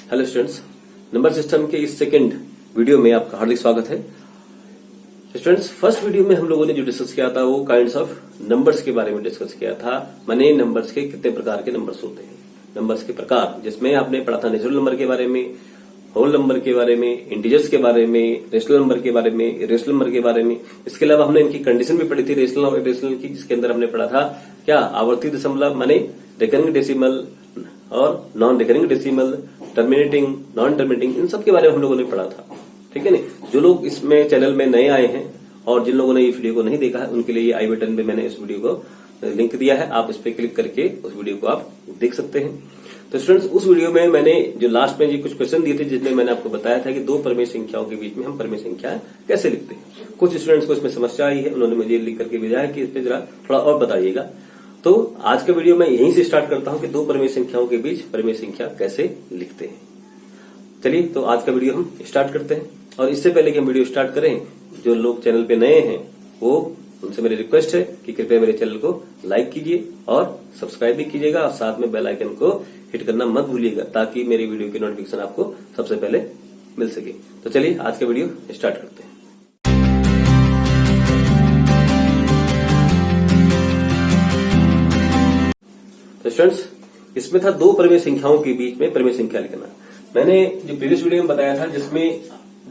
Hello students, number system के इस second video में आपका हार्दिक स्वागत है। स्टूडेंट्स, फर्स्ट वीडियो में हम लोगों ने जो डिस्कस किया था वो काइंड्स ऑफ नंबर्स के बारे में डिस्कस किया था। माने नंबर्स के कितने प्रकार के नंबर्स होते हैं, नंबर्स के प्रकार, जिसमें आपने पढ़ा था नेचुरल नंबर के बारे में, होल नंबर के बारे में, इंटीजर्स के बारे में, रेशनल नंबर के बारे में, इरेशनल नंबर के बारे में। इसके अलावा हमने इनकी कंडीशन भी पढ़ी थी रेशनल और इरेशनल की, जिसके अंदर हमने पढ़ा था क्या आवर्ती दशमलव माने रिकरिंग डेसिमल और non recurring decimal, terminating, non terminating, इन सब के बारे में हम लोगों ने पढ़ा था। ठीक है ना। जो लोग इसमें चैनल में नए आए हैं और जिन लोगों ने ये वीडियो को नहीं देखा है उनके लिए ये आई बटन में मैंने इस वीडियो को लिंक दिया है, आप इस पर क्लिक करके उस वीडियो को आप देख सकते हैं। तो स्टूडेंट्स, उस वीडियो में मैंने जो लास्ट में जी कुछ क्वेश्चन दिए थे जिसमें मैंने आपको बताया था कि दो परमेय संख्याओं के बीच में हम परमेय संख्या कैसे लिखते हैं। कुछ स्टूडेंट्स को इसमें समस्या आई है, उन्होंने मुझे लिख करके भेजा है कि इस पर जरा थोड़ा और बताइएगा। तो आज का वीडियो मैं यहीं से स्टार्ट करता हूं कि दो परमेय संख्याओं के बीच परमेय संख्या कैसे लिखते हैं। चलिए, तो आज का वीडियो हम स्टार्ट करते हैं। और इससे पहले कि हम वीडियो स्टार्ट करें, जो लोग चैनल पे नए हैं वो उनसे मेरी रिक्वेस्ट है कि कृपया मेरे चैनल को लाइक कीजिए और सब्सक्राइब भी कीजिएगा और साथ में बेल आइकन को हिट करना मत भूलिएगा ताकि मेरी वीडियो की नोटिफिकेशन आपको सबसे पहले मिल सके। तो चलिए आज का वीडियो स्टार्ट करते हैं। तो स्टूडेंट्स, इसमें था दो परमेय संख्याओं के बीच में परमेय संख्या लिखना। मैंने जो प्रीवियस वीडियो में बताया था जिसमें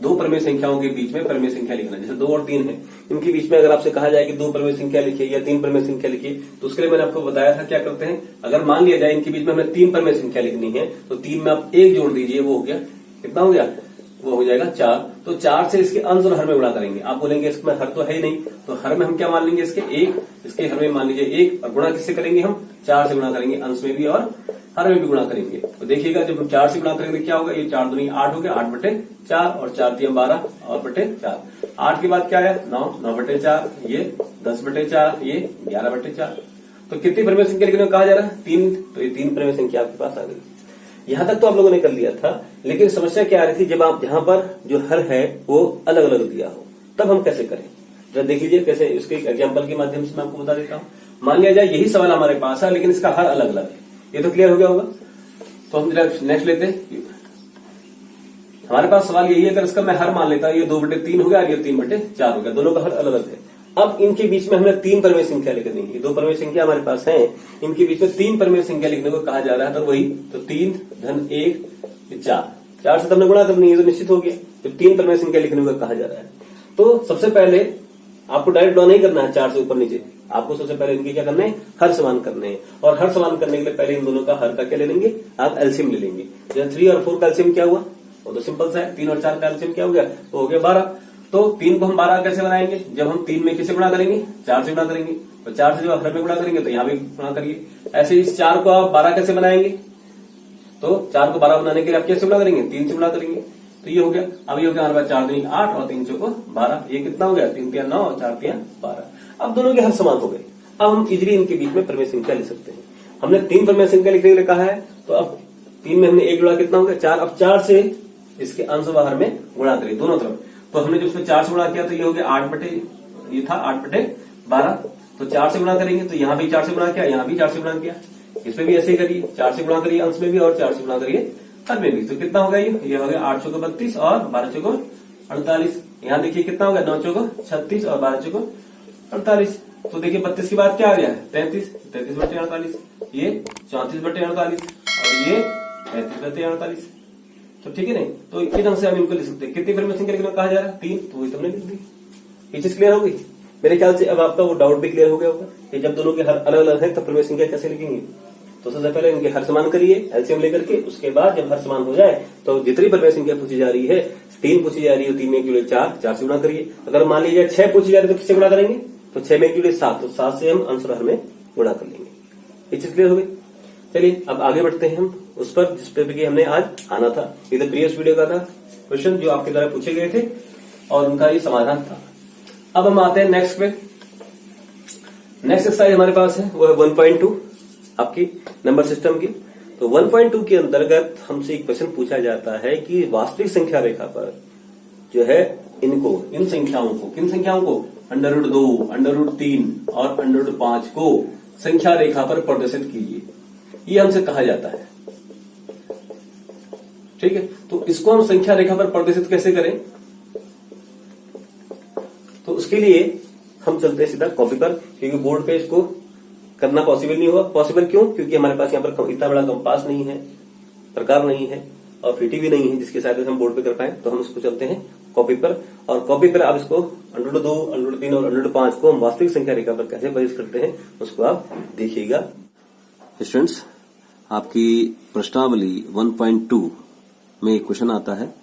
दो परमेय संख्याओं के बीच में परमेय संख्या लिखना, जैसे 2 और 3 है, इनके बीच में अगर आपसे कहा जाए कि दो परमेय संख्या लिखिए या 3 परमेय संख्या लिखिए, तो उसके लिए मैंने आपको बताया था क्या करते हैं। अगर मान लिया जाए इनके बीच में हमें 3 परमेय संख्या लिखनी है तो 3 में आप 1 जोड़ दीजिए, वो हो गया, कितना हो गया, वो हो जाएगा 4। तो 4 से इसके अंश और हर में गुणा करेंगे। आप बोलेंगे इसमें हर तो है ही नहीं, तो हर में हम क्या मान लेंगे, इसके 1, इसके हर में मान लीजिए 1, और गुणा किससे करेंगे, हम 4 से गुणा करेंगे, अंश में भी और हर में भी गुणा करेंगे। तो देखिएगा जब हम 4 से गुणा करेंगे क्या होगा, ये 4 दूनी 8 हो गया, 8/4 और 4 3 12 और बटे 4। 8 के बाद क्या आया, 9, 9/4, ये 10/4, ये 11/4। तो कितनी परमेय संख्या लिखने को कहा जा रहा है, 3। तो ये 3 परमेय संख्या आपके पास आ गई। यहां तक तो आप लोगों ने कर लिया था, लेकिन समस्या क्या आ रही थी, जब आप जहां पर जो हर है वो अलग अलग दिया हो तब हम कैसे करें। जरा देख लीजिए कैसे, इसके एग्जाम्पल के माध्यम से मैं आपको बता देता हूं। मान लिया जाए यही सवाल हमारे पास है लेकिन इसका हर अलग अलग है। ये तो क्लियर हो गया होगा। तो हम जरा नेक्स्ट लेते हैं। हमारे पास सवाल यही है, अगर इसका मैं हर मान लेता हूं, ये 2/3 हो गया और ये 3/4 हो गया, दोनों का हर अलग अलग है। अब इनके बीच में हमें 3 परमेय संख्या लिखनी है। दो परमेय संख्या हमारे पास है, इनके बीच में 3 परमेय संख्या लिखने को कहा जा रहा है। तो वही, तो 3 धन 1 4, 4 से हमने गुणा करनी है, तो निश्चित हो गया। जब 3 परमेय संख्या लिखने को कहा जा रहा है तो सबसे पहले आपको डायरेक्ट ड्रॉ नहीं करना है 4 से ऊपर नीचे, आपको सबसे पहले इनके क्या करना है, हर समान करने हैं। और हर समान करने के लिए पहले इन दोनों का हर का क्या ले लेंगे, आप एलसीएम ले लेंगे। जब 3 और 4 का एलसीएम क्या हुआ, वो तो सिंपल सा है, 3 और 4 का एलसीएम क्या हो गया, वो हो गया 12। तो 3 को हम 12 कैसे बनाएंगे, जब हम 3 में किसे गुणा करेंगे, 4 से गुणा करेंगे। तो 4 से जब हर में गुणा करेंगे तो यहां भी गुणा करिए। ऐसे इस 4 को आप 12 कैसे बनाएंगे, तो 4 को 12 बनाने के लिए आप कैसे गुणा करेंगे, 3 से गुणा करेंगे। तो ये हो गया। अब ये हो गया हमारे पास 4 दूनी 8 और 3 चौको 12, ये कितना हो गया, 3 3 9 और 4 3 12। अब दोनों के हर समान हो गए। अब हम इजीली इनके बीच में परमेय संख्या लिख सकते हैं। हमने 3 परमेय संख्या लिखने के लिए कहा है, तो अब 3 में हमने 1 जोड़ा, कितना हो गया 4। अब 4 से इसके अंश और हर में गुणा करिए दोनों तरफ। तो हमने जब उसमें 4 से गुणा किया तो ये हो गया 8/12। तो 4 से गुणा करेंगे तो यहां भी 4 से गुणा किया, यहां भी 4 से गुणा किया, इसमें भी ऐसे ही करिए, 4 से गुणा करिए अंश में भी और 4 से गुणा करिए हर में भी। तो कितना होगा, ये हो गया 8 चौको 32 और 12 चौको 48। यहाँ देखिए कितना होगा, 9 चौको 36 और 12 चौको 48। तो देखिए 32 के बाद क्या आ गया, 33, 33/48, ये 34/48 और ये 35/48। तो ठीक है नहीं, तो इस ढंग से हम इनको लिख सकते हैं। कितनी परमेय संख्या लिखना कहा जा रहा है, 3, तो वही तुमने लिख दी। ये चीज क्लियर हो गई मेरे ख्याल से। अब आपका वो डाउट भी क्लियर हो गया होगा कि जब दोनों के हर अलग अलग है तब परमेय संख्या कैसे लिखेंगे। तो सबसे पहले इनके हर समान करिए एलसीएम लेकर के, उसके बाद जब हर समान हो जाए तो जितनी परमेय संख्या पूछी जा रही है, 3 पूछी जा रही है, 3 में 1 जुड़े 4, 4 से गुणा करिए। अगर मान लीजिए 6 पूछी जा रही है तो किससे गुणा करेंगे, तो 6 में 1 जुड़े 7, तो 7 से हम अंश और हर में गुणा कर लेंगे। ये चीज क्लियर हो गई। चलिए अब आगे बढ़ते हैं हम उस पर जिस पर भी हमने आज आना था। ये तो प्रीवियस वीडियो का था क्वेश्चन जो आपके द्वारा पूछे गए थे और उनका ये समाधान था। अब हम आते हैं नेक्स्ट पे। नेक्स्ट एक्सरसाइज हमारे पास है वो है 1.2 आपकी नंबर सिस्टम की। तो 1.2 के अंतर्गत हमसे एक क्वेश्चन पूछा जाता है कि वास्तविक संख्या रेखा पर जो है इनको, इन संख्याओं को, किन संख्याओं को, √2, √3 और √5 को संख्या रेखा पर प्रदर्शित कीजिए। ये हमसे कहा जाता है। ठीक है, तो इसको हम संख्या रेखा पर प्रदर्शित कैसे करें? तो उसके लिए हम चलते हैं सीधा कॉपी पर, क्योंकि बोर्ड पे इसको करना पॉसिबल नहीं होगा। पॉसिबल क्यों? क्योंकि हमारे पास यहाँ पर इतना बड़ा कंपास नहीं है, प्रकार नहीं है और फीटी भी नहीं है जिसकी सहायता से हम बोर्ड पे कर पाए। तो हम इसको चलते हैं कॉपी पर, और कॉपी पर आप इसको √2, √3 और √5 को हम वास्तविक संख्या रेखा पर कैसे प्रदर्शित करते हैं उसको आप देखिएगा। स्टूडेंट्स, आपकी प्रश्नावली 1.2 में एक क्वेश्चन आता है।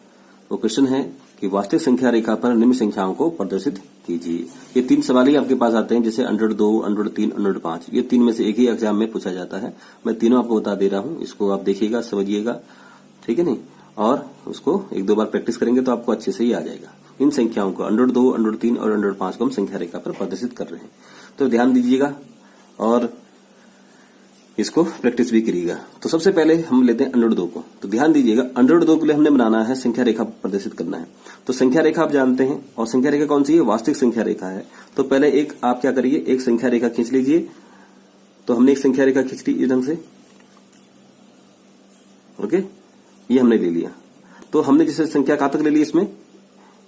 वो क्वेश्चन है कि वास्तविक संख्या रेखा पर निम्न संख्याओं को प्रदर्शित कीजिए। ये 3 सवाल ही आपके पास आते हैं, जैसे √2, √3, √5। ये 3 में से एक ही एग्जाम में पूछा जाता है। मैं तीनों आपको बता दे रहा हूं, इसको आप देखिएगा, समझिएगा, ठीक है नहीं, और उसको 1-2 बार प्रैक्टिस करेंगे तो आपको अच्छे से ही आ जाएगा। इन संख्याओं को √2, √3 और √5 को हम संख्या रेखा पर प्रदर्शित कर रहे हैं, तो ध्यान दीजिएगा और इसको प्रैक्टिस भी करिएगा। तो सबसे पहले हम लेते हैं √2 को। तो ध्यान दीजिएगा, √2 के लिए हमने बनाना है संख्या रेखा प्रदर्शित करना है। तो संख्या रेखा आप जानते हैं, और संख्या रेखा कौन सी है? वास्तविक संख्या रेखा है। तो पहले एक आप क्या करिए, एक संख्या रेखा खींच लीजिए। तो हमने एक संख्या रेखा खींच ली इस ढंग से, ओके, ये हमने ले लिया। तो हमने जैसे संख्या कहां तक ले ली इसमें,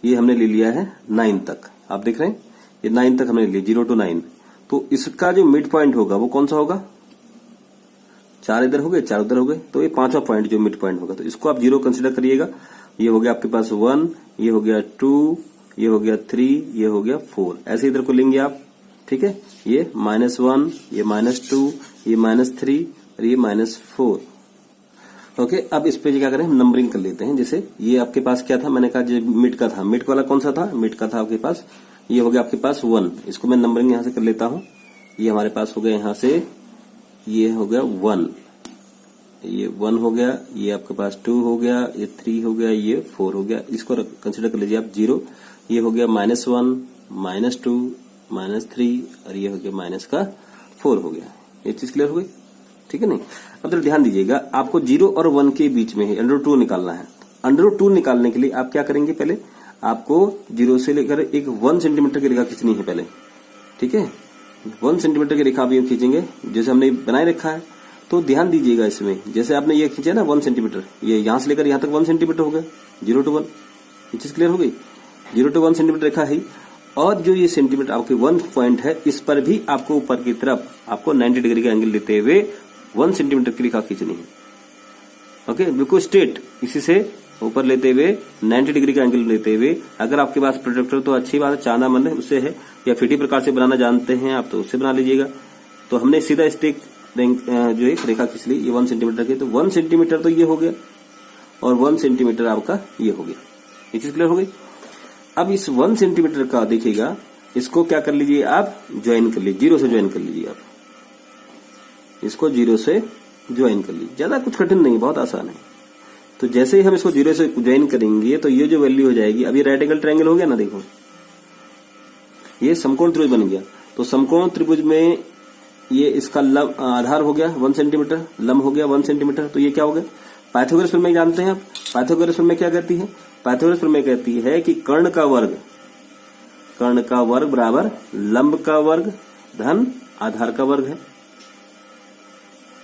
ये हमने ले लिया है 9 तक। आप देख रहे हैं, ये 9 तक हमने ले लिया, 0 to 9। तो इसका जो मिड पॉइंट होगा वो कौन सा होगा? 4 इधर हो गए, 4 उधर हो गए, तो ये 5वां पॉइंट जो मिड पॉइंट होगा, तो इसको आप 0 कंसीडर करिएगा। ये हो गया आपके पास 1, ये हो गया 2, ये हो गया 3, ये हो गया 4। ऐसे इधर को लेंगे आप, ठीक है। ये -1, ये -2, ये -3 और ये -4। ओके, अब इस पे क्या करें, हम नंबरिंग कर लेते हैं। जैसे ये आपके पास क्या था, मैंने कहा जो मिड का था, मिड वाला कौन सा था? मिड का था आपके पास, ये हो गया आपके पास 1। इसको मैं नंबरिंग यहां से कर लेता हूं। ये हमारे पास हो गया यहां से, ये हो गया 1, ये 1 हो गया, ये आपके पास 2 हो गया, ये 3 हो गया, ये 4 हो गया। इसको कंसिडर कर लीजिए आप 0। ये हो गया -1, -2, -3 और ये हो गया -4 हो गया। ये चीज क्लियर हो गई, ठीक है नहीं। अब तो ध्यान दीजिएगा, आपको 0 और 1 के बीच में √2 निकालना है। √2 निकालने के लिए आप क्या करेंगे, पहले आपको 0 से लेकर एक 1 सेंटीमीटर की रेखा खींचनी है पहले, ठीक है। 1 सेंटीमीटर की रेखा आप ये खींचेंगे जैसे हमने बनाए रखा है। तो ध्यान दीजिएगा इसमें, जैसे आपने ये खींचा ना 1 सेंटीमीटर, ये यहां से लेकर यहां तक 1 सेंटीमीटर हो गया, 0 to 1। ये चीज क्लियर हो गई, 0 to 1 सेंटीमीटर रेखा है। और जो ये सेंटीमीटर आपके 1 पॉइंट है, इस पर भी आपको ऊपर की तरफ आपको 90 डिग्री का एंगल लेते हुए 1 सेंटीमीटर की रेखा खींचनी है। ओके, बिल्कुल स्ट्रेट, इसी से ऊपर लेते हुए 90 डिग्री का एंगल लेते हुए। अगर आपके पास प्रोजेक्टर तो अच्छी बात है, चांदा मन है उससे है, या फीटी प्रकार से बनाना जानते हैं आप तो उससे बना लीजिएगा। तो हमने सीधा स्टिक जो एक रेखा खींच ली, ये 1 सेंटीमीटर की। तो 1 सेंटीमीटर तो ये हो गया, और 1 सेंटीमीटर आपका ये हो गया। ये चीज क्लियर हो गई। अब इस 1 सेंटीमीटर का देखिएगा, इसको क्या कर लीजिए आप, ज्वाइन कर लीजिए, 0 से ज्वाइन कर लीजिए आप, इसको 0 से ज्वाइन कर लीजिए। ज्यादा कुछ कठिन नहीं, बहुत आसान है। तो जैसे ही हम इसको 0 से ज्वाइन करेंगे तो ये जो वैल्यू हो जाएगी, अभी राइट एंगल ट्रायंगल हो गया ना, देखो ये समकोण त्रिभुज बन गया। तो समकोण त्रिभुज में ये इसका आधार हो गया 1 सेंटीमीटर, लंब हो गया 1 सेंटीमीटर। तो ये क्या हो गया, पाइथागोरस प्रमेय जानते हैं आप। पाइथागोरस प्रमेय क्या कहती है? पाइथागोरस प्रमेय कहती है कि कर्ण का वर्ग बराबर लंब का वर्ग धन आधार का वर्ग है।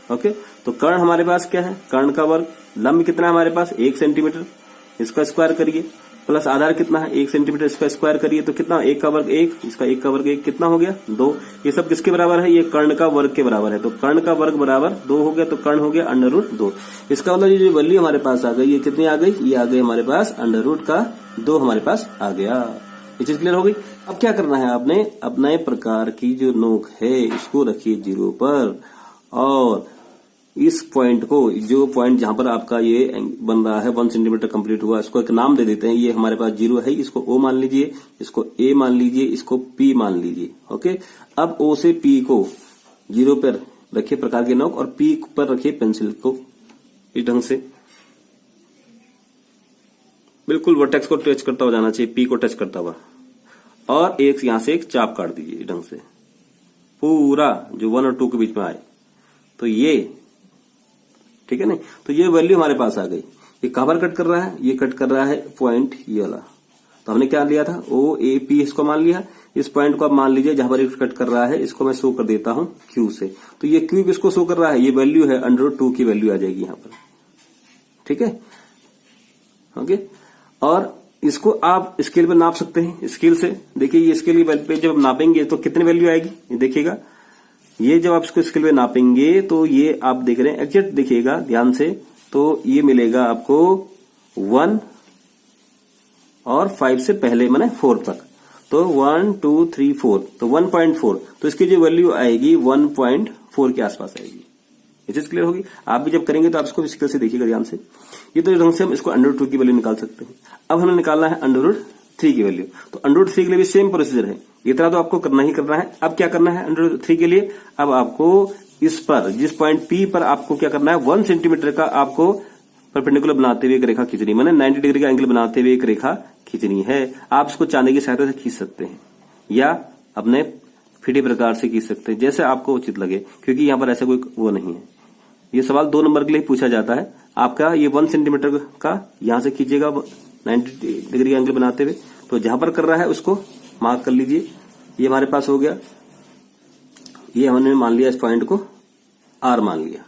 ओके, तो कर्ण हमारे पास क्या है, कर्ण का वर्ग, लंब कितना है हमारे पास 1 सेंटीमीटर, इसका स्क्वायर करिए, प्लस आधार कितना है 1 सेंटीमीटर, इसका स्क्वायर करिए तो कितना, 1 का वर्ग 1, इसका 1 का वर्ग 1, कितना हो गया 2। ये सब किसके बराबर है, ये कर्ण का वर्ग के बराबर है। तो कर्ण का वर्ग बराबर 2 हो गया, तो कर्ण हो गया √2। इसका मतलब ये जो वैल्यू हमारे पास आ गई, ये कितनी आ गई, ये आ गई हमारे पास √2 हमारे पास आ गया। ये चीज क्लियर हो गई। अब क्या करना है आपने, अपने प्रकार की जो नोक है इसको रखिए 0 पर, और इस पॉइंट को, जो पॉइंट जहां पर आपका ये बन रहा है 1 सेंटीमीटर कंप्लीट हुआ, इसको एक नाम दे देते हैं। ये हमारे पास 0 है, इसको O मान लीजिए, इसको A मान लीजिए, इसको P मान लीजिए। ओके, अब O से P को 0 पर रखिए प्रकार के नोक, और P पर रखिए पेंसिल को इस ढंग से, बिल्कुल वर्टेक्स को टच करता हुआ जाना चाहिए, P को टच करता हुआ, और एक यहां से एक चाप काट दीजिए इस ढंग से, पूरा जो 1 और 2 के बीच में आए। तो ये ठीक है नहीं, तो ये वैल्यू हमारे पास आ गई। ये कहां पर कट कर रहा है, ये कट कर रहा है पॉइंट ये वाला। तो हमने क्या लिया था, OAP इसको मान लिया। इस पॉइंट को आप मान लीजिए जहां पर कट कर रहा है, इसको मैं शो कर देता हूं Q से। तो ये Q किसको शो कर रहा है, ये वैल्यू है √2 की वैल्यू आ जाएगी यहां पर, ठीक है। ओके। और इसको आप स्केल पे नाप सकते हैं, स्केल से देखिए ये स्केल पे जब नापेंगे तो कितनी वैल्यू आएगी, ये देखिएगा। ये जब आप इसको स्केल पे नापेंगे तो ये आप देख रहे हैं एग्जैक्ट, देखिएगा ध्यान से, तो ये मिलेगा आपको 1 और 5 से पहले माने 4 तक, तो 1 2 3 4, तो 1.4, तो इसकी जो वैल्यू आएगी 1.4 के आसपास आएगी। ये चीज क्लियर होगी। आप भी जब करेंगे तो आप इसको स्केल से देखिएगा ध्यान से। ये तो ढंग से हम इसको √2 की वैल्यू निकाल सकते हैं। अब हमें निकालना है √3 की वैल्यू, तो √3 के लिए भी सेम प्रोसीजर है, इतना तो आपको करना ही करना है। अब क्या करना है √3 के लिए, अब आपको इस पर जिस पॉइंट P पर आपको क्या करना है 1 सेंटीमीटर का आपको परपेंडिकुलर बनाते हुए एक रेखा खींचनी, माने 90 डिग्री का एंगल बनाते हुए एक रेखा खींचनी है। आप इसको चांदी की सहायता से खींच सकते हैं या अपने फीडे प्रकार से खींच सकते हैं, जैसे आपको उचित लगे, क्योंकि यहाँ पर ऐसा कोई वो नहीं है। ये सवाल 2 नंबर के लिए पूछा जाता है आपका। ये 1 सेंटीमीटर का यहां से खींचेगा 90 डिग्री एंगल बनाते हुए, तो जहां पर कर रहा है उसको मार्क कर लीजिए। ये हमारे पास हो गया, ये हमने मान लिया इस पॉइंट को R मान लिया।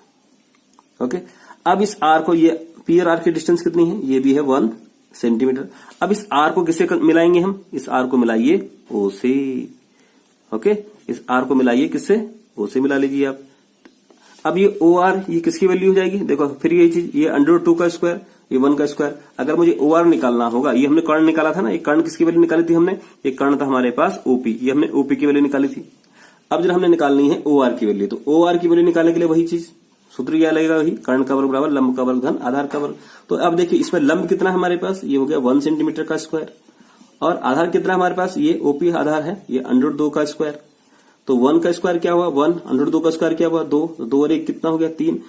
ओके। अब इस R को, ये P और R की डिस्टेंस कितनी है, ये भी है 1 सेंटीमीटर। अब इस R को किससे मिलाएंगे हम, इस R को मिलाइए O से। ओके, इस R को मिलाइए किससे, O से मिला लीजिए आप। अब ये OR ये किसकी वैल्यू हो जाएगी, देखो फिर यही चीज, ये √2 का स्क्वायर, ये 1 का स्क्वायर। अगर मुझे OR निकालना होगा, ये हमने कर्ण निकाला था ना, ये कर्ण किसकी वैल्यू निकाली थी हमने, ये कर्ण था हमारे पास OP, ये हमने OP की वैल्यू निकाली थी। अब जब हमने निकालनी है OR की वैल्यू, तो OR की वैल्यू निकालने के लिए वही चीज, सूत्र क्या लगेगा, वही कर्ण का वर्ग बराबर लंब का वर्ग धन आधार का वर्ग। तो अब देखिए इसमें लंब कितना है हमारे पास, ये हो गया 1 सेंटीमीटर का स्क्वायर, और आधार कितना हमारे पास, ये OP आधार है, ये √2 का स्क्वायर। तो 1 का स्क्वायर क्या हुआ 1, √2 का स्क्वायर क्या हुआ 2, 2 और 1 कितना हो गया 3।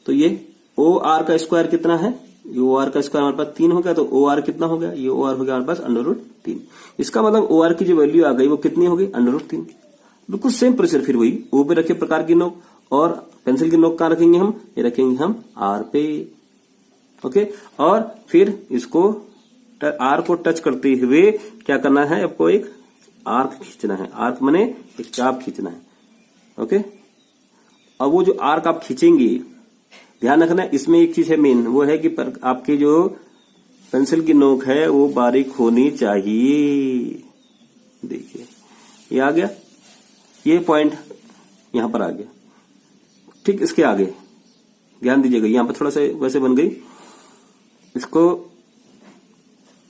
तो ये OR का स्क्वायर कितना है, ये OR का स्क्वायर हमारे पास 3 हो गया, तो OR कितना हो गया, ये OR हो गया हमारे पास √3। इसका मतलब OR की जो वैल्यू आ गई वो कितनी हो गई √3। बिल्कुल सेम प्रोसीजर, फिर वही O पे रखे प्रकार की नोक, और पेंसिल की नोक कहां रखेंगे हम, ये रखेंगे हम R पे। ओके, और फिर इसको R को टच करते हुए क्या करना है, आपको एक आर्क खींचना है, आर्क माने एक चाप खींचना है। ओके, अब वो जो आर्क आप खींचेंगे, ध्यान रखना है इसमें एक चीज है मेन, वो है कि आपकी जो पेंसिल की नोक है वो बारीक होनी चाहिए। देखिए ये आ गया, ये पॉइंट यहां पर आ गया, ठीक इसके आगे ध्यान दीजिएगा, यहां पर थोड़ा सा वैसे बन गई, इसको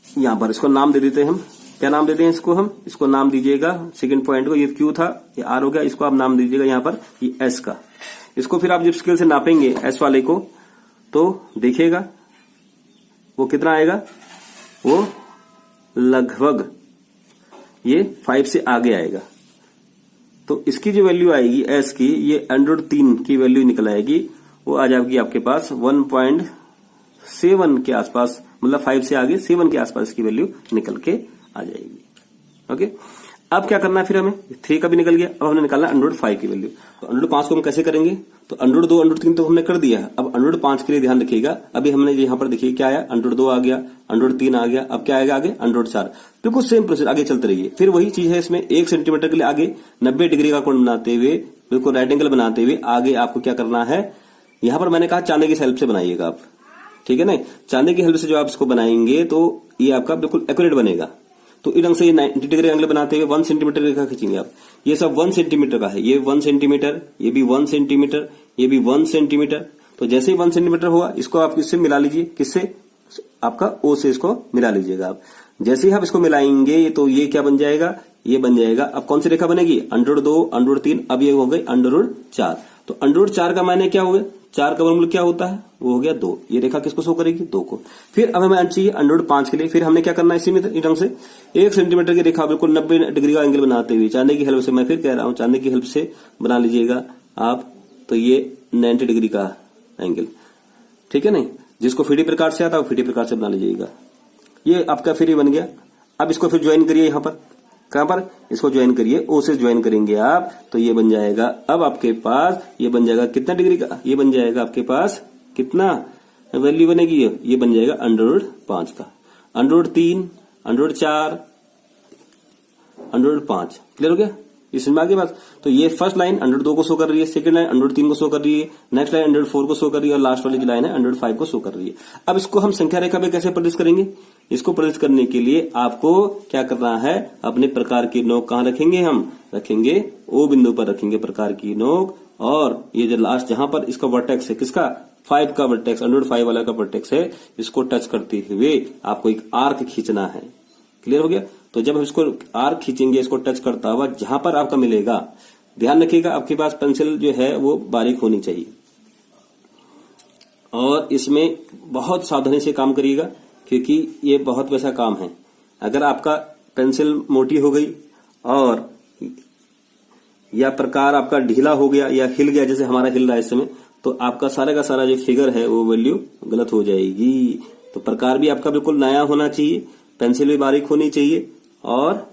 यहां पर इसको नाम दे देते हैं हम, क्या नाम देते हैं इसको हम, इसको नाम दीजिएगा सेकंड पॉइंट को, ये Q था, ये R हो गया, इसको आप नाम दीजिएगा यहाँ पर ये S का। इसको फिर आप जब स्केल से नापेंगे S वाले को, तो देखिएगा वो कितना आएगा, वो लगभग ये 5 से आगे आएगा। तो इसकी जो वैल्यू आएगी S की, ये √3 की वैल्यू निकल आएगी, वो आ जाएगी आपके पास 1.7 के आसपास, मतलब 5 से आगे 7 के आसपास इसकी वैल्यू निकल के आ जाएगी। ओके, अब क्या करना है फिर हमें, 3 का भी निकल गया, अब हमने निकालना √5 की वैल्यू। तो √5 को हम कैसे करेंगे, तो √2 √3 तो हमने कर दिया है, अब √5 के लिए ध्यान रखिएगा। अभी हमने यहाँ पर देखिए क्या आया, √2 आ गया, √3 आ गया, अब क्या आएगा आगे √4। बिल्कुल सेम प्रोसेस, आगे चलते रहिए। फिर वही चीज है इसमें, 1 सेंटीमीटर के लिए आगे 90 डिग्री का कोण बनाते हुए, बिल्कुल राइट एंगल बनाते हुए आगे आपको क्या करना है, यहाँ पर मैंने कहा चांदी की हेल्प से बनाइएगा आप, ठीक है ना, चांदी की हेल्प से जो आप इसको बनाएंगे तो ये आपका बिल्कुल एक्यूरेट बनेगा। तो इस ढंग से ये 90 डिग्री एंगल बनाते हुए 1 सेंटीमीटर रेखा खींचेंगे आप। ये सब 1 सेंटीमीटर का है, ये 1 सेंटीमीटर, ये भी 1 सेंटीमीटर, ये भी 1 सेंटीमीटर। तो जैसे ही 1 सेंटीमीटर हुआ, इसको आप किससे मिला लीजिए, किससे, आपका O से इसको मिला लीजिएगा आप। जैसे ही आप इसको मिलाएंगे तो ये क्या बन जाएगा, ये बन जाएगा, अब कौन सी रेखा बनेगी, √2 √3, अब ये हो गई √4। तो √4 का मायने क्या हो गया, 4 का वर्गमूल क्या होता है, वो हो गया 2। ये रेखा किसको शो करेगी, 2 को। फिर अब हमें चाहिए √5 के लिए, फिर हमने क्या करना है इसी में ढंग से 1 सेंटीमीटर की रेखा बिल्कुल 90 डिग्री का एंगल बनाते हुए चांदी की हेल्प से, मैं फिर कह रहा हूं चांदी की हेल्प से बना लीजिएगा आप। तो ये 90 डिग्री का एंगल, ठीक है नहीं, जिसको फीडी प्रकार से आता है वो फीडी प्रकार से बना लीजिएगा। ये आपका फिर बन गया। अब इसको फिर ज्वाइन करिए यहाँ पर, कहां पर, इसको ज्वाइन करिए, O से ज्वाइन करेंगे आप, तो ये बन जाएगा, अब आपके पास ये बन जाएगा कितना डिग्री का, ये बन जाएगा आपके पास कितना वैल्यू बनेगी, ये बन जाएगा √5 का, √3 √4 √5, क्लियर हो गया। ये समझ में आगे बात। तो ये फर्स्ट लाइन 102 को शो कर रही है, सेकंड लाइन 103 को शो कर रही है, नेक्स्ट लाइन 104 को शो कर रही है और लास्ट वाली जो लाइन है 105 को शो कर रही है। अब इसको हम संख्या रेखा पे कैसे प्रदर्शित करेंगे? इसको प्रदर्शित करने के लिए आपको क्या करना है, अपने प्रकार की नोक कहां रखेंगे? हम रखेंगे ओ बिंदु पर रखेंगे प्रकार की नोक, और ये जो लास्ट जहां पर इसका वर्टेक्स है, किसका? 5 का वर्टेक्स, 105 वाला का वर्टेक्स है, इसको टच करते हुए आपको एक आर्क खींचना है। क्लियर हो गया? तो जब हम इसको आर्क खींचेंगे, इसको टच करता हुआ जहां पर आपका मिलेगा, ध्यान रखिएगा आपके पास पेंसिल जो है वो बारीक होनी चाहिए और इसमें बहुत सावधानी से काम करिएगा, क्योंकि ये बहुत वैसा काम है। अगर आपका पेंसिल मोटी हो गई और या प्रकार आपका ढीला हो गया या हिल गया, जैसे हमारा हिल रहा है इस समय, तो आपका सारा का सारा जो फिगर है वो वैल्यू गलत हो जाएगी। तो प्रकार भी आपका बिल्कुल नया होना चाहिए, पेंसिल भी बारीक होनी चाहिए, और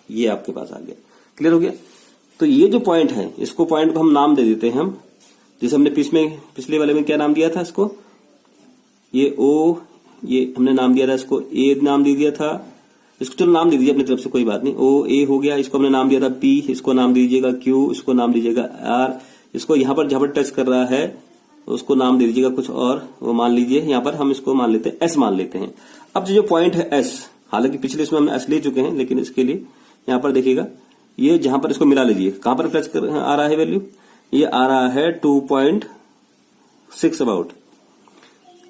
ये आपके पास आ गया। क्लियर हो गया? तो ये जो पॉइंट है, इसको पॉइंट को हम नाम दे देते हैं हम, जैसे हमने पिछले वाले में क्या नाम दिया था इसको, ये ओ, ये हमने नाम दिया था इसको ए नाम दे दिया था, इसको चलो नाम दे दीजिए अपनी तरफ से, कोई बात नहीं। ओ ए हो गया, इसको हमने नाम दिया था पी, इसको नाम दीजिएगा क्यू, इसको नाम दीजिएगा आर, इसको यहां पर जहां पर टच कर रहा है उसको नाम दे दीजिएगा कुछ और, वो मान लीजिए यहां पर हम इसको मान लेते हैं एस मान लेते हैं। अब जो पॉइंट है एस, हालांकि पिछले इसमें हमने एस ले चुके हैं, लेकिन इसके लिए यहां पर देखिएगा, ये जहां पर इसको मिला लीजिए, कहां पर टच कर आ रहा है वैल्यू, ये आ रहा है 2.6 अबाउट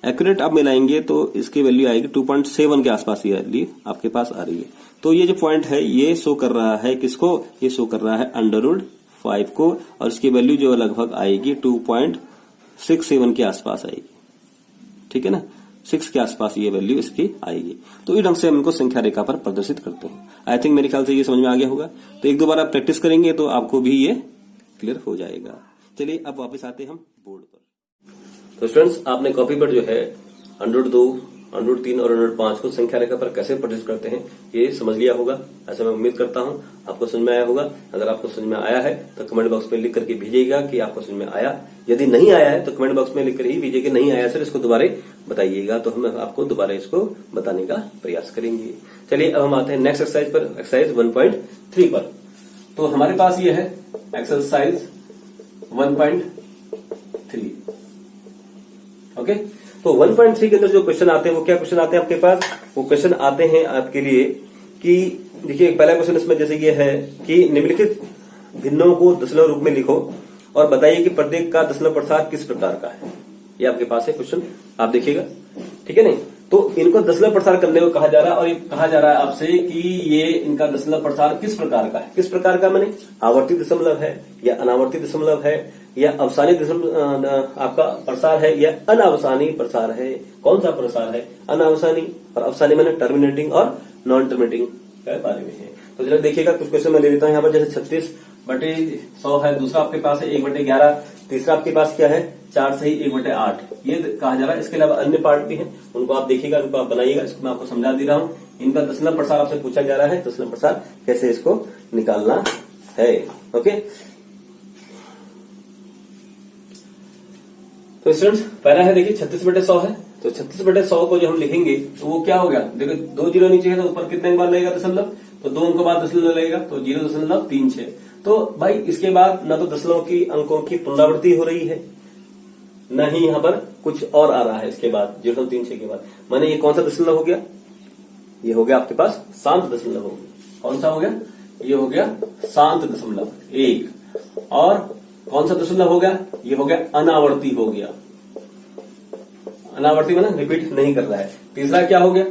एक्यूरेट। अब मिलाएंगे तो इसकी वैल्यू आएगी 2.7 के आसपास, ये वैल्यू आपके पास आ रही है। तो ये जो पॉइंट है ये शो कर रहा है किसको? ये शो कर रहा है √5 को, और इसकी वैल्यू जो लगभग आएगी 2.67 के आसपास आएगी। ठीक है ना, 6 के आसपास ये वैल्यू इसकी आएगी। तो इस ढंग से हम इनको संख्या रेखा पर प्रदर्शित करते हैं। आई थिंक मेरे ख्याल से ये समझ में आ गया होगा। तो एक दो बार आप प्रैक्टिस करेंगे तो आपको भी ये क्लियर हो जाएगा। चलिए अब वापस आते हैं हम बोर्ड पर। तो स्टूडेंट्स, आपने कॉपी पर जो है 102, 103 और 105 को संख्या रेखा पर कैसे प्रदर्शित करते हैं ये समझ लिया होगा। ऐसा मैं उम्मीद करता हूं आपको समझ में आया होगा। अगर आपको समझ में आया है तो कमेंट बॉक्स में लिख करके भेजिएगा कि आपको समझ में आया। यदि नहीं आया है तो कमेंट बॉक्स में लिख कर ही भेजिए कि नहीं आया सर, इसको दोबारा बताइएगा, तो हम आपको दोबारा इसको बताने का प्रयास करेंगे। चलिए अब हम आते हैं नेक्स्ट एक्सरसाइज पर, एक्सरसाइज 1.3 पर। तो हमारे पास ये है एक्सरसाइज 1.3। ओके, तो 1.3 के अंदर जो क्वेश्चन आते हैं वो क्या क्वेश्चन आते हैं आपके पास? वो क्वेश्चन आते हैं आपके लिए कि देखिए पहला क्वेश्चन इसमें जैसे ये है कि निम्नलिखित भिन्नों को दशमलव रूप में लिखो और बताइए कि प्रत्येक का दशमलव प्रसार किस प्रकार का है। ये आपके पास है क्वेश्चन, आप देखिएगा। ठीक है नहीं, तो इनको दशमलव प्रसार करने को कहा जा रहा है, और ये कहा जा रहा है आपसे कि ये इनका दशमलव प्रसार किस प्रकार का है। किस प्रकार का माने आवर्ती दशमलव है या अनावर्ती दशमलव है या अवसानी दशमलव आपका प्रसार है या अनावसानी प्रसार है। कौन सा प्रसार है? अनावसानी, और अवसानी माने टर्मिनेटिंग और नॉन टर्मिनेटिंग के बारे में है। तो जरा देखिएगा कुछ क्वेश्चन मैं ले लेता हूं यहाँ पर, जैसे 36/100 है, दूसरा आपके पास है 1/11, तीसरा आपके पास क्या है 4 सही 1/8, ये कहा जा रहा है। इसके अलावा अन्य पार्ट भी हैं, उनको आप देखिएगा, उनको आप बनाइएगा। इसको मैं आपको समझा दे रहा हूँ। इनका दशमलव प्रसार आपसे पूछा जा रहा है, दशमलव प्रसार कैसे इसको निकालना है। ओके, तो स्टूडेंट्स पहला है देखिए 36/100 है, तो 36/100 को जो हम लिखेंगे तो वो क्या हो गया, देखो 2 जीरो नीचे है तो ऊपर कितने के बाद लगेगा दशमलव, तो 2 अंक बाद दशमलव लगेगा, तो 0.36। तो भाई इसके बाद न तो दशमलव की अंकों की पुनरावृत्ति हो रही है, न ही यहाँ पर कुछ और आ रहा है इसके बाद 0.36 के बाद। माने ये कौन सा दशमलव हो गया? ये हो गया आपके पास शांत दशमलव हो गया। कौन सा हो गया? ये हो गया शांत दशमलव 1। और कौन सा दशमलव हो गया? ये हो गया अनावर्ती हो गया। अनावर्ती माने रिपीट नहीं कर रहा है। तीसरा क्या हो गया?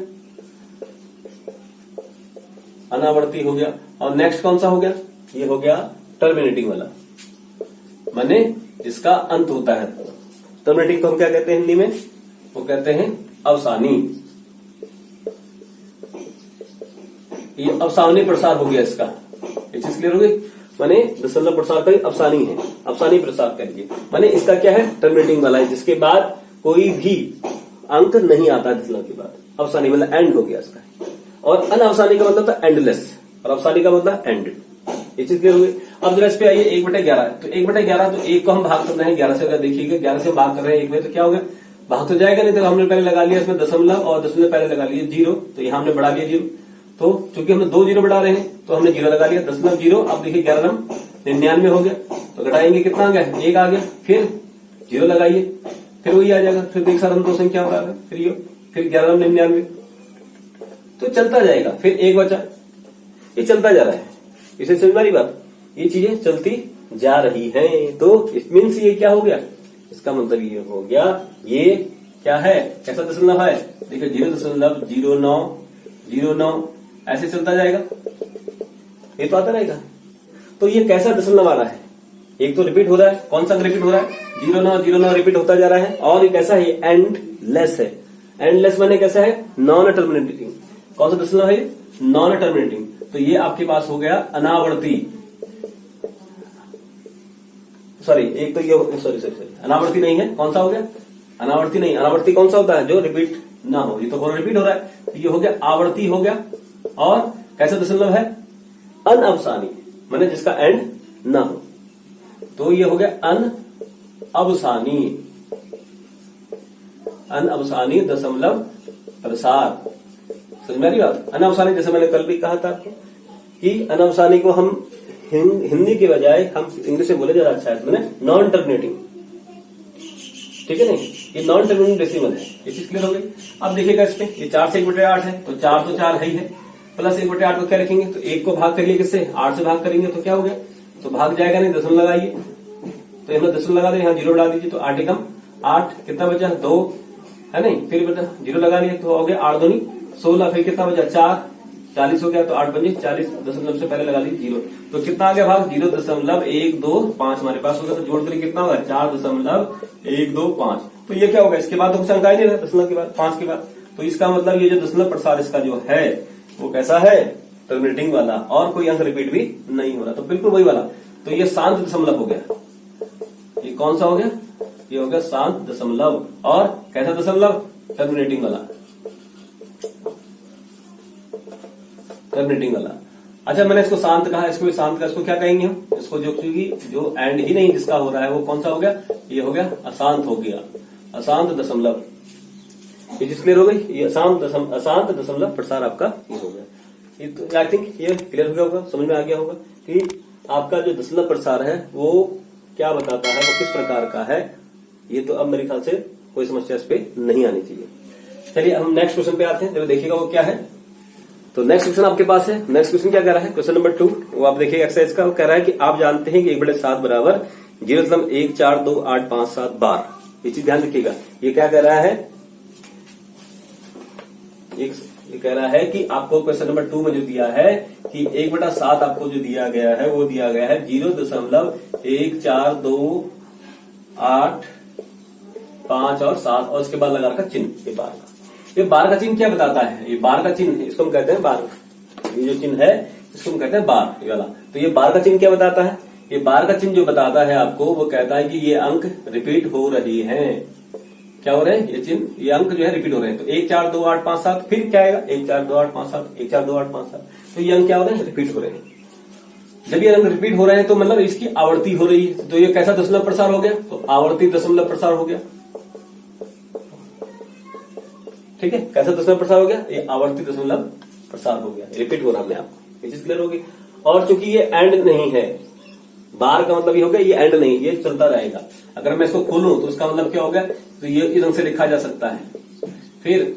अनावर्ती हो गया। और नेक्स्ट कौन सा हो गया? ये हो गया टर्मिनेटिंग वाला, माने जिसका अंत होता है। टर्मिनेटिंग को हम क्या कहते हैं हिंदी में? वो कहते हैं अवसानी। ये अवसानी प्रसार हो गया इसका। ये चीज क्लियर हो गई? माने दशमलव प्रसार का अवसानी है, अवसानी प्रसार करिए। माने इसका क्या है? टर्मिनेटिंग वाला है, जिसके बाद कोई भी अंक नहीं आता दशमलव के बाद। अवसानी मतलब एंड हो गया इसका। और अनअवसानी का मतलब था एंडलेस, और अवसानी का मतलब एंड। ये चीज क्लियर हो गई? अब जरा इस पे आइए 1/11, तो 1/11 तो 1 को हम भाग कर रहे हैं 11 से। अगर देखिएगा 11 से भाग कर रहे हैं 1 में, तो क्या हो गया? भाग तो जाएगा नहीं, तो हमने पहले लगा लिया इसमें दशमलव, और दशमलव पहले लगा लिया 0, तो यहां हमने बढ़ा लिया 0। तो चूंकि हमने 2 जीरो बढ़ा रहे हैं तो हमने जीरो लगा लिया, 10.0। अब देखिए 11 99 हो गया, तो घटाएंगे कितना आ गया, 1 आ गया, फिर जीरो लगाइए, फिर वही आ जाएगा, फिर एक साथ हम 2 संख्या बता रहे हैं, फिर 11 99, तो चलता जाएगा, फिर 1 बचा, ये चलता जा रहा है। इसे समझ वाली बात, ये चीजें चलती जा रही हैं, तो इट मीन्स ये क्या हो गया, इसका मतलब ये हो गया, ये क्या है, कैसा दशमलव है, देखिए 0.0909 ऐसे चलता जाएगा, ये तो आता रहेगा। तो ये कैसा दशमलव आ रहा है, एक तो रिपीट हो रहा है, कौन सा रिपीट हो रहा है, 0909 रिपीट होता जा रहा है, और ये कैसा है, एंडलेस है। एंडलेस माने कैसा है, नॉन टर्मिनेटिंग। कौन सा दशमलव है, नॉन टर्मिनेटिंग। तो ये आपके पास हो गया अनावर्ती, सॉरी एक तो ये सॉरी अनावर्ती नहीं है, कौन सा हो गया, अनावर्ती नहीं। अनावर्ती कौन सा होता है, जो रिपीट ना हो, ये तो रिपीट हो रहा है, तो ये हो गया आवर्ती हो गया। और कैसा दशमलव है, अनअवसानी, माने जिसका एंड ना हो, तो ये हो गया अनअवसानी दशमलव प्रसार। समझ में आ रही बात, अनअवसानी, जैसे मैंने कल भी कहा था आपको कि अनअवसानी को हम हिंदी के बजाय हम इंग्लिश में बोले ज्यादा अच्छा है, मैंने नॉन टर्मिनेटिंग, ठीक है नहीं, ये नॉन टर्मिनेटिंग डेसिमल है। ये चीज क्लियर हो गई। अब देखिएगा इस पे, ये 4 से 1/8 है, तो 4 तो 4 है ही है, प्लस 1/8 को क्या लिखेंगे, तो 1 को भाग करिए किससे, 8 से भाग करेंगे तो क्या हो गया, तो भाग जाएगा नहीं, दशमलव लगाइए, तो हमने दशमलव लगा दिया, यहाँ 0 बढ़ा दीजिए, तो 8 एकम 8, कितना बचा 2 है नहीं, फिर बचा 0 लगा लिया, तो हो गया 8 दूनी 16, फिर कितना बचा 4, 40 हो गया, तो 8 पंजे 40, दशमलव से पहले लगा दी 0, तो कितना आ गया भाग, 0.125 हमारे पास होगा, तो जोड़ करिए कितना होगा, 4.125। तो ये क्या होगा, इसके बाद तो कुछ अंक आ ही नहीं रहा, दशमलव के बाद 5 के बाद, तो इसका मतलब ये जो दशमलव प्रसार इसका जो है वो कैसा है, टर्मिनेटिंग वाला, और कोई अंक रिपीट भी नहीं हो रहा, तो बिल्कुल वही वाला। तो ये शांत दशमलव हो गया, ये कौन सा हो गया, ये हो गया शांत दशमलव। और कैसा दशमलव, टर्मिनेटिंग वाला, टर्मिनेटिंग वाला। अच्छा मैंने इसको शांत कहा, इसको भी शांत का, इसको क्या कहेंगे हम, इसको जो जो एंड ही नहीं जिसका हो रहा है वो कौन सा हो गया, ये हो गया अशांत हो गया, अशांत दशमलव। ये चीज क्लियर हो गई, ये अशांत दशमलव प्रसार आपका ये हो गया। ये तो आई थिंक ये क्लियर हो गया होगा, समझ में आ गया होगा कि आपका जो दशमलव प्रसार है वो क्या बताता है, वो किस प्रकार का है। ये तो अब मेरे ख्याल से कोई समस्या इस पे नहीं आनी चाहिए। चलिए हम नेक्स्ट क्वेश्चन पे आते हैं, जब देखिएगा वो क्या है। तो नेक्स्ट क्वेश्चन आपके पास है, नेक्स्ट क्वेश्चन क्या कह रहा है, क्वेश्चन नंबर 2, वो आप देखिए एक्सरसाइज का, वो कह रहा है कि आप जानते हैं कि 1/7 बराबर 0.14285 बार। ये चीज ध्यान रखिएगा, ये क्या कह रहा है, ये कह रहा है कि आपको क्वेश्चन नंबर 2 में जो दिया है कि 1/7 आपको जो दिया गया है वो दिया गया है 0.14285 और 7, और उसके बाद लगा रखा चिन्ह, ये बार का। ये बार का चिन्ह क्या बताता है, ये बार का चिन्ह, इसको हम कहते हैं बार, ये जो चिन्ह है इसको हम कहते हैं बार, ये वाला। तो ये बार का चिन्ह क्या बताता है, ये बार का चिन्ह जो बताता है आपको वो कहता है कि ये अंक रिपीट हो रही हैं। क्या हो रहे हैं, ये चिन्ह, ये अंक जो है रिपीट हो रहे हैं। तो 1 4 2 8 5 7, फिर क्या आएगा 1 4 2 8 5 7, 1 4 2 8 5 7, तो ये अंक क्या हो रहे हैं, रिपीट हो रहे हैं। जब ये अंक रिपीट हो रहे हैं तो मतलब इसकी आवर्ती हो रही है, तो ये कैसा दशमलव प्रसार हो गया, तो आवर्ती दशमलव प्रसार हो गया, ठीक है। कैसा दशमलव प्रसार हो गया, ये आवर्ती दशमलव प्रसार हो गया, रिपीट हो रहा है आपको, ये चीज क्लियर होगी। और चूंकि ये एंड नहीं है, बार का मतलब ये हो गया ये एंड नहीं, ये चलता रहेगा। अगर मैं इसको खोलूं तो इसका मतलब क्या हो गया, तो ये इस ढंग से लिखा जा सकता है, फिर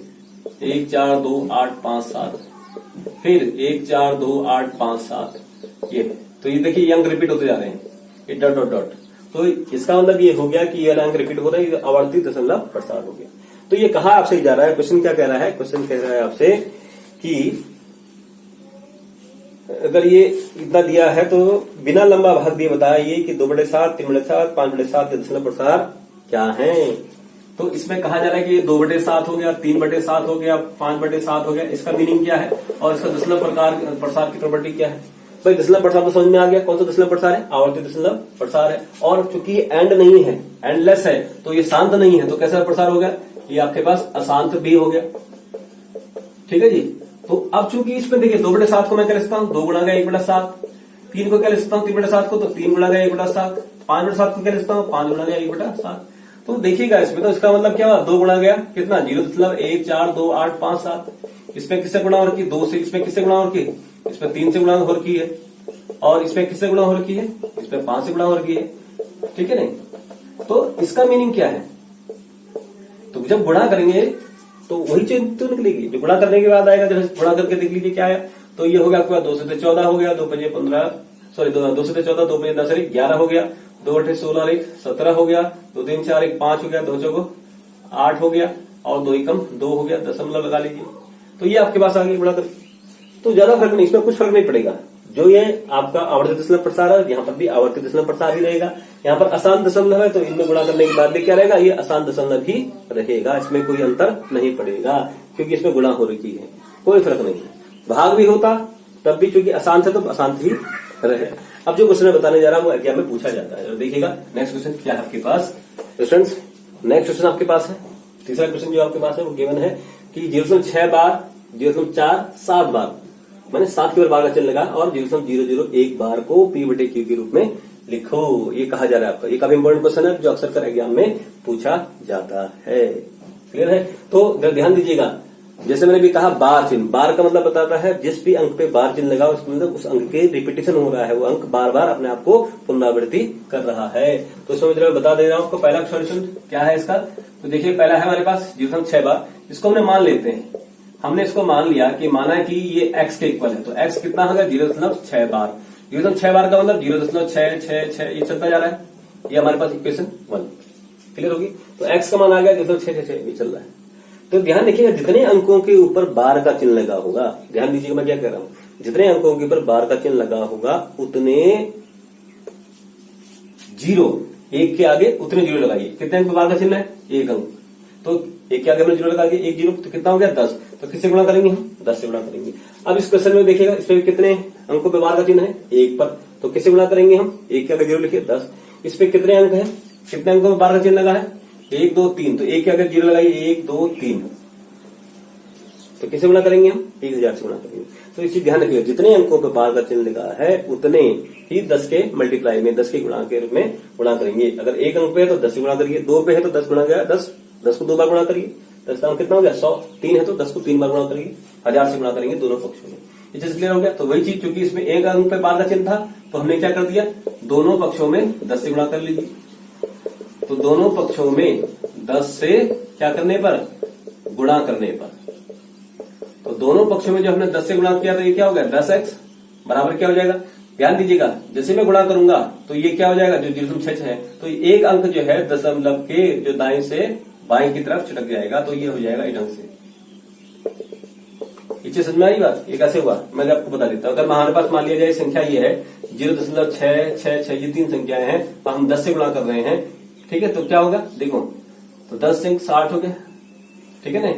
1 4 2 8 5 7, फिर 1 4 2 8 5 7, ये तो ये देखिए ये अंक रिपीट होते जा रहे हैं, ये डॉट डॉट डॉट, तो इसका मतलब ये हो गया कि ये अंक रिपीट हो रहा है, ये आवर्ती दशमलव प्रसार हो गया। तो ये कहा आपसे जा रहा है, क्वेश्चन क्या कह रहा है, क्वेश्चन कह रहा है आपसे कि अगर ये इतना दिया है तो बिना लंबा भाग दिए बताइए कि 2/7, 3/7, 5/7 के दशमलव प्रसार क्या है। तो इसमें कहा जा रहा है कि 2/7 हो गया, 3/7 हो गया, 5/7 हो गया, इसका मीनिंग क्या है और इसका दशमलव प्रसार की प्रॉपर्टी क्या है। भाई दशमलव प्रसार तो समझ में आ गया, कौन सा दशमलव प्रसार है, आवर्ती दशमलव प्रसार है। और चूंकि ये एंड नहीं है, एंडलेस है, तो ये शांत नहीं है, तो कैसा प्रसार हो गया, ये आपके पास अशांत भी हो गया, ठीक है जी। तो अब चूंकि इसमें देखिए 2/7 को मैं क्या लिखता हूँ, 2 गुणा 1/7, 3 को क्या लिखता हूँ 3/7 को, तो 3 गुणा 1/7, 5/7 को क्या लिखता हूँ 5 गुणा 1/7। तो देखिएगा इसमें तो इसका मतलब क्या हुआ, 2 गुणा गया कितना 0.14285, इसमें किससे गुणा हो रखी है? 2 से। इसमें किससे गुणा हो रखी है? इसमें 3 से गुणा हो रखी है। और इसमें किससे गुणा हो रखी है? इसमें 5 से गुणा हो रखी है। ठीक है नहीं? तो इसका मीनिंग क्या है? तो जब गुणा करेंगे तो वही चीज तो निकलेगी जो गुणा करने के बाद आएगा। जब गुणा करके देख लीजिए क्या आया। तो ये हो गया आपके पास 2 से 14 हो गया, 2 5 15, सॉरी 2 से 14, 2 5 10 11 हो गया, 2 8 16 और 1 17 हो गया, 2 3 4 1 5 हो गया, 2 4 8 हो गया और 2 एकम 2 हो गया, दशमलव लगा लीजिए। तो ये आपके पास आ गई गुणा कर। तो ज्यादा फर्क नहीं, इसमें कुछ फर्क नहीं पड़ेगा। जो ये आपका आवर्ती दशमलव प्रसार है, यहाँ पर भी आवर्ती दशमलव प्रसार ही रहेगा। यहाँ पर आसान दशमलव है तो इनमें गुणा करने के बाद भी क्या रहेगा? ये आसान दशमलव ही रहेगा। इसमें कोई अंतर नहीं पड़ेगा क्योंकि इसमें गुणा हो रही है, कोई फर्क नहीं है। भाग भी होता तब भी चूंकि आसान था तो आसान ही रहे। अब जो क्वेश्चन मैं बताने जा रहा हूँ वो एग्जाम में पूछा जाता है। देखिएगा नेक्स्ट क्वेश्चन क्या है आपके पास। स्टूडेंट्स नेक्स्ट क्वेश्चन आपके पास है, तीसरा क्वेश्चन जो आपके पास है वो गिवन है कि 0.6 बार, 0.4 7 बार, मैंने 7 की बार का चिन्ह लगा और 0.001 बार को P बटे Q के रूप में लिखो। ये कहा जा रहा है आपका। ये काफी इंपॉर्टेंट क्वेश्चन है जो अक्सर कर एग्जाम में पूछा जाता है। क्लियर है? तो ध्यान दीजिएगा, जैसे मैंने भी कहा बार चिन्ह, बार का मतलब बताता है जिस भी अंक पे बार चिन्ह लगा उसके मतलब उस अंक के रिपीटेशन हो रहा है, वो अंक बार बार अपने आप को पुनरावृत्ति कर रहा है। तो इसमें मैं बता दे रहा हूं आपको पहला सॉल्यूशन क्या है इसका। तो देखिए पहला है हमारे पास 0.6 बार, इसको हमने मान लेते हैं। हमने इसको मान लिया कि माना कि ये x के इक्वल है, तो x कितना होगा? 0.6 बार। 0.6 बार का मतलब 0.666 ये चलता जा रहा है। ये हमारे पास इक्वेशन 1 क्लियर होगी। तो x का मान आ गया 0.666 ये चल रहा है। तो ध्यान देखिएगा जितने अंकों के ऊपर बार का चिन्ह लगा होगा, ध्यान दीजिएगा मैं क्या कह रहा हूं, जितने अंकों के ऊपर बार का चिन्ह लगा होगा उतने जीरो, एक के आगे उतने जीरो लगाइए। कितने अंक पे बार का चिन्ह है? 1 अंक। तो 1 के आगे हमने जीरो लगा दिया, 1 जीरो, तो कितना हो गया? 10। तो किससे गुणा करेंगे हम? 10 से गुणा करेंगे। अब इस क्वेश्चन में देखिएगा इसमें कितने अंकों पे बार का चिन्ह है? 1 पर। तो किससे गुणा करेंगे हम? 1 के आगे जीरो लिखिए 10। इस पे कितने अंक है? कितने अंकों में बार का चिन्ह लगा है? 1 2 3। तो 1 के आगे जीरो लगाइए 1 2 3। तो किसे गुणा करेंगे हम? 1000 से गुणा करेंगे। तो इस चीज ध्यान रखिएगा, जितने अंकों पे बार का चिन्ह लगा है उतने ही 10 के मल्टीप्लाई में, 10 के गुणा के रूप में गुणा करेंगे। अगर 1 अंक पे है तो 10 से गुणा करिए, 2 पे है तो 10 गुणा गया 10, 10 को 2 बार गुणा करिए, 10 का अंक कितना हो गया? 100। 3 है तो 10 को 3 बार गुणा करिए, 1000 से गुणा करेंगे दोनों पक्षों में। ये चीज क्लियर हो गया। तो वही चीज क्योंकि इसमें 1 अंक पे बार का चिन्ह था तो हमने क्या कर दिया? दोनों पक्षों में 10 से गुणा कर लीजिए। तो दोनों पक्षों में 10 से क्या करने पर? गुणा करने पर। तो दोनों पक्षों में जो हमने 10 से गुणा किया तो ये क्या हो गया? 10x बराबर क्या हो जाएगा? ध्यान दीजिएगा, जैसे मैं गुणा करूंगा तो ये क्या हो जाएगा? जो 0.6 है तो एक अंक जो है दशमलव के जो दाएं से बाएं की तरफ छिटक जाएगा, तो ये हो जाएगा इस ढंग से। इसे समझ में आई बात? ये कैसे हुआ मैं आपको बता देता हूं। अगर हमारे पास मान लिया जाए संख्या ये है 0.666, ये 3 संख्याएं हैं और हम 10 से गुणा कर रहे हैं, ठीक है? तो क्या होगा देखो, तो 10 से 60 हो गया, ठीक है ना?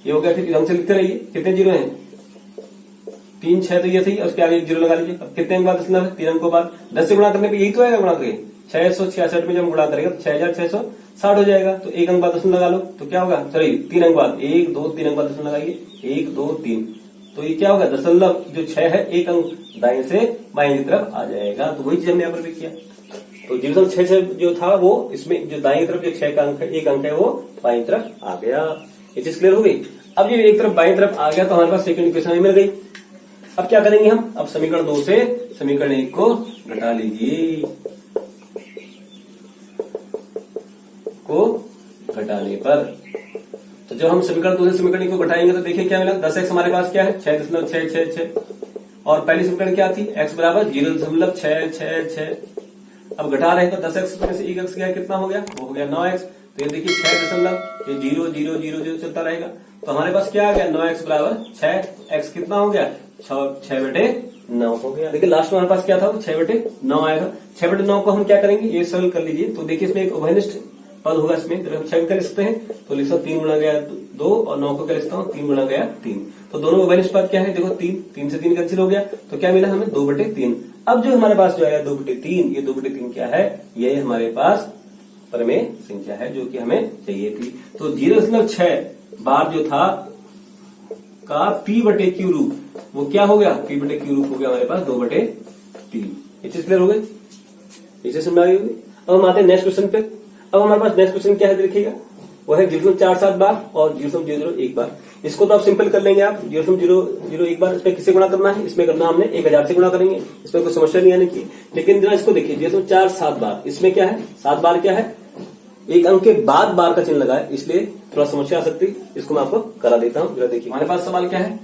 ये हो गया। फिर ढंग से लिखते रहिए। कितने जीरो हैं? 3 6 तो ये थी और उसके आगे 1 जीरो लगा लीजिए। अब कितने अंक बाद दशमलव है? 3 अंकों बाद 10 से गुणा करने पे यही तो आएगा गुणा करके 666 में जब हम गुणा करेंगे तो 6660 हो जाएगा। तो 1 अंक बाद दशमलव लगा लो तो क्या होगा? सॉरी 3 अंक बाद 1 2 3 अंक बाद दशमलव लगाइए 1 2 3। तो ये क्या होगा? दशमलव जो 6 है 1 अंक दाएं से बाएं की तरफ आ जाएगा। तो वही चीज हमने यहाँ पर भी किया। तो 0.6 जो था वो इसमें जो दाएं तरफ जो 6 का अंक है 1 अंक है वो बाएं तरफ आ गया। ये चीज क्लियर हो गई। अब ये एक तरफ बाएं तरफ आ गया तो हमारे पास सेकंड इक्वेशन मिल गई। अब क्या करेंगे हम? अब समीकरण 2 से समीकरण 1 को घटा लीजिए। को घटाने पर तो जब हम समीकरण 2 से समीकरण 1 को घटाएंगे तो देखिए क्या मिला? 10x हमारे पास क्या है? 6.666 और पहली समीकरण क्या थी? x बराबर 0.666। अब घटा रहे हैं तो 10x में से 1x गया, कितना हो गया? वो हो गया 9x। तो ये देखिए 6 दशमलव ये 0 0 0 0 चलता रहेगा। तो हमारे पास क्या आ गया? 9x बराबर 6x कितना हो गया? 6 बटे 9 हो गया। देखिए लास्ट में हमारे पास क्या था? 6 बटे 9 आएगा। 6 बटे 9 को हम क्या करेंगे? ये सरल कर लीजिए। तो देखिए इसमें एक उभयनिष्ठ पद होगा। इसमें जब हम 6 कर सकते हैं तो लिख सकते 3 गुणा गया 2 और 9 को क्या लिखता हूँ? 3 गुणा गया 3। तो दोनों उभयनिष्ठ पद क्या है? देखो 3 से 3 कैंसिल हो गया तो क्या मिला हमें? 2 बटे 3। अब जो हमारे पास जो आया 2 बटे 3, ये 2 बटे 3 क्या है? ये हमारे पास प्रमेय संख्या है जो कि हमें चाहिए थी। तो 0.6 बार जो था का P बटे Q रूप वो क्या हो गया? P बटे Q रूप हो गया हमारे पास 2 बटे 3। ये चीज क्लियर हो गई? इसे समझ आई होगी। अब हम आते हैं नेक्स्ट क्वेश्चन पे। अब हमारे पास नेक्स्ट क्वेश्चन क्या है देखिएगा, वो है 0.47 बार और 0.001 बार। इसको तो आप सिंपल कर लेंगे आप 0.0 एक बार इसमें किससे गुणा करना है, इसमें करना हमने 1000 से गुणा करेंगे, इसमें कोई समस्या नहीं आने की। लेकिन जरा इसको देखिए 0.4 7 बार, इसमें क्या है 7 बार क्या है, एक अंक के बाद बार का चिन्ह लगा है, इसलिए थोड़ा समस्या आ सकती है। इसको मैं आपको करा देता हूं। जरा देखिए हमारे पास सवाल क्या है,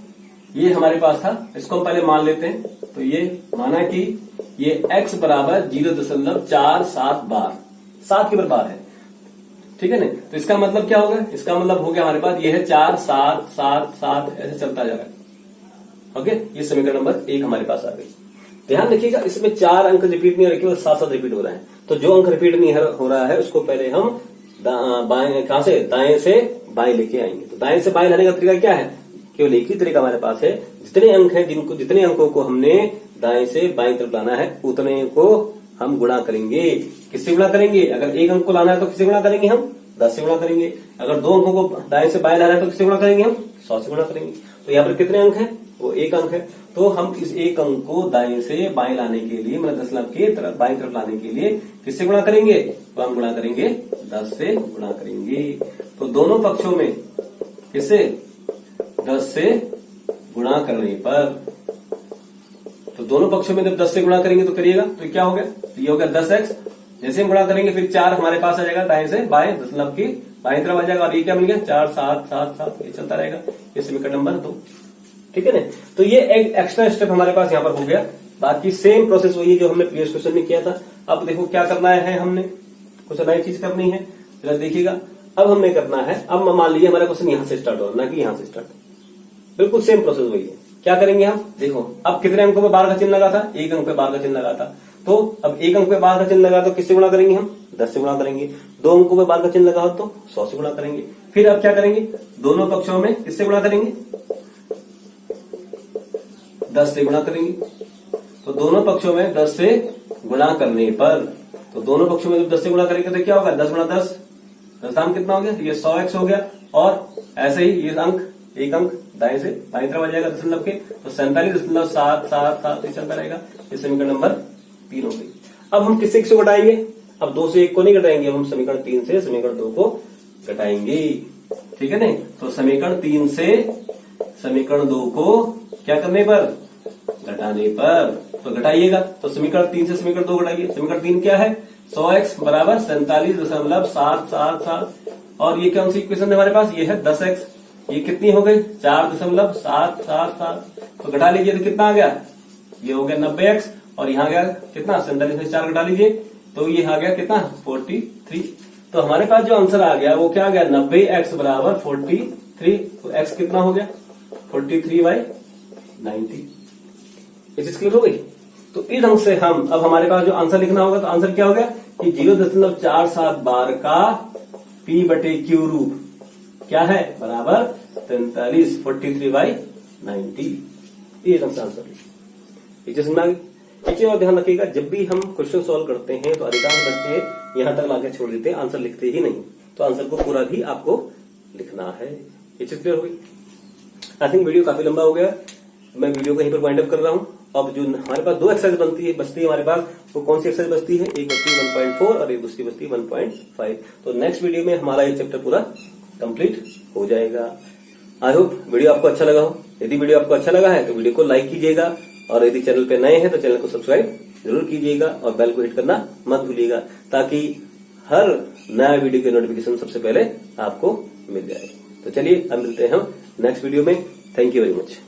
ये हमारे पास था, इसको हम पहले मान लेते हैं। तो ये माना कि ये x बराबर 0.47 बार 7 के बराबर है, ठीक है ना। तो इसका मतलब क्या होगा, इसका मतलब हो गया हमारे पास ये है 4 7 7 7 ऐसे चलता जा रहा है। ओके, ये समीकरण नंबर 1 हमारे पास आ गई। ध्यान रखिएगा इसमें 4 अंक रिपीट नहीं हो रहे, 7 रिपीट हो रहा है। तो जो अंक रिपीट नहीं हो रहा है उसको पहले हम कहां से, दाएं से बाएं लेके आएंगे। तो दाएं से बाएं लाने का तरीका क्या है, केवल एक ही तरीका हमारे पास है। जितने अंक हैं जितने अंकों को हमने दाएं से बाएं तरफ लाना है उतने को हम गुणा करेंगे। किससे गुणा करेंगे, अगर एक अंक को लाना है तो किससे गुणा करेंगे, हम 10 से गुणा करेंगे। अगर 2 अंकों को दाएं से बाएं लाना है तो किससे गुणा करेंगे, हम 100 से गुणा करेंगे। तो यहाँ पर कितने अंक हैं, वो 1 अंक है। तो हम इस एक अंक को दाएं से बाएं लाने के लिए, मतलब दशमलव के तरफ बाएं तरफ लाने के लिए किससे गुणा करेंगे, तो हम गुणा करेंगे 10 से गुणा करेंगे। तो दोनों पक्षों में किससे, 10 से गुणा करने पर, तो दोनों पक्षों में जब 10 से गुणा करेंगे तो करिएगा, तो क्या हो गया, तो ये हो गया 10x। जैसे हम गुणा करेंगे फिर 4 हमारे पास आ जाएगा दाएं से बाएं, दशमलव की बाएं तरफ आ जाएगा। और ये क्या मिल गया 4 7 7 7, ये चलता रहेगा। ये समीकरण नंबर 2, ठीक है ना। तो ये एक एक्स्ट्रा स्टेप हमारे पास यहाँ पर हो गया। बाकी सेम प्रोसेस वही है जो हमने प्रीवियस क्वेश्चन में किया था। अब देखो क्या करना है, हमने कुछ नई चीज करनी है, जरा देखिएगा। अब हमने करना है, अब मान लीजिए हमारा क्वेश्चन यहां से स्टार्ट हो, ना कि यहां से स्टार्ट, बिल्कुल सेम प्रोसेस वही है। क्या करेंगे हम, देखो अब कितने अंकों पे बार का चिन्ह लगा था, एक अंक पे बार का चिन्ह लगा था। तो अब एक अंक पे बार का चिन्ह लगा तो किससे गुणा करेंगे, हम 10 से गुणा करेंगे। 2 अंकों पे बार का चिन्ह लगा हो तो 100 से गुणा करेंगे। फिर अब क्या करेंगे, दोनों पक्षों में किससे गुणा करेंगे, 10 से गुणा करेंगे। तो दोनों पक्षों में 10 से गुणा करने पर, तो दोनों पक्षों में जब 10 से गुणा करेंगे तो क्या होगा, 10 गुणा 10, 10 दाम कितना हो गया, ये 100x हो गया। और ऐसे ही ये अंक, एक अंक दाएं से बाएं तरफ आ जाएगा दशमलव के, तो 47.777 चलता रहेगा। ये समीकरण नंबर 3 हो गई। अब हम किससे किसको घटाएंगे, अब 2 से 1 को नहीं घटाएंगे, हम समीकरण 3 से समीकरण 2 को घटाएंगे, ठीक है नहीं। तो समीकरण 3 से समीकरण 2 को क्या करने पर, घटाने पर। तो घटाइएगा, तो समीकरण 3 से समीकरण 2 घटाइए। समीकरण 3 क्या है, 100x बराबर 47.777। और ये कौन सी इक्वेशन है हमारे पास, ये है 10x। ये कितनी हो गई, 4.777। तो घटा लीजिए तो कितना आ गया, ये हो गया 90x। और यहाँ गया कितना, 47 में 4 घटा लीजिए तो ये आ गया कितना, 43। तो हमारे पास जो आंसर आ गया वो क्या आ गया, 90x बराबर 43। तो x कितना हो गया, 43/90। ये चीज क्लियर हो गई। तो इस ढंग से हम, अब हमारे पास जो आंसर लिखना होगा, तो आंसर क्या हो गया कि 0.47 बार का p/q रूप क्या है, बराबर 43, 43/90। ये ढंग से आंसर लिखिए। ये समझ में आ गई। एक चीज और ध्यान रखिएगा, जब भी हम क्वेश्चन सॉल्व करते हैं तो अधिकांश बच्चे यहां तक लाके छोड़ देते हैं, आंसर लिखते ही नहीं। तो आंसर को पूरा भी आपको लिखना है। ये चीज क्लियर हो गई। आई थिंक वीडियो काफी लंबा हो गया, मैं वीडियो को यहीं पर वाइंड अप कर रहा हूं। अब जो हमारे पास 2 एक्सरसाइज बचती है हमारे पास, वो कौन सी एक्सरसाइज बचती है, एक बचती है 1.4 और एक दूसरी बचती है 1.5। तो नेक्स्ट वीडियो में हमारा ये चैप्टर पूरा कंप्लीट हो जाएगा। आई होप वीडियो आपको अच्छा लगा हो। यदि वीडियो आपको अच्छा लगा है तो वीडियो को लाइक कीजिएगा, और यदि चैनल पे नए हैं तो चैनल को सब्सक्राइब जरूर कीजिएगा और बेल को हिट करना मत भूलिएगा, ताकि हर नया वीडियो की नोटिफिकेशन सबसे पहले आपको मिल जाए। तो चलिए अब मिलते हैं हम नेक्स्ट वीडियो में। Thank you very much.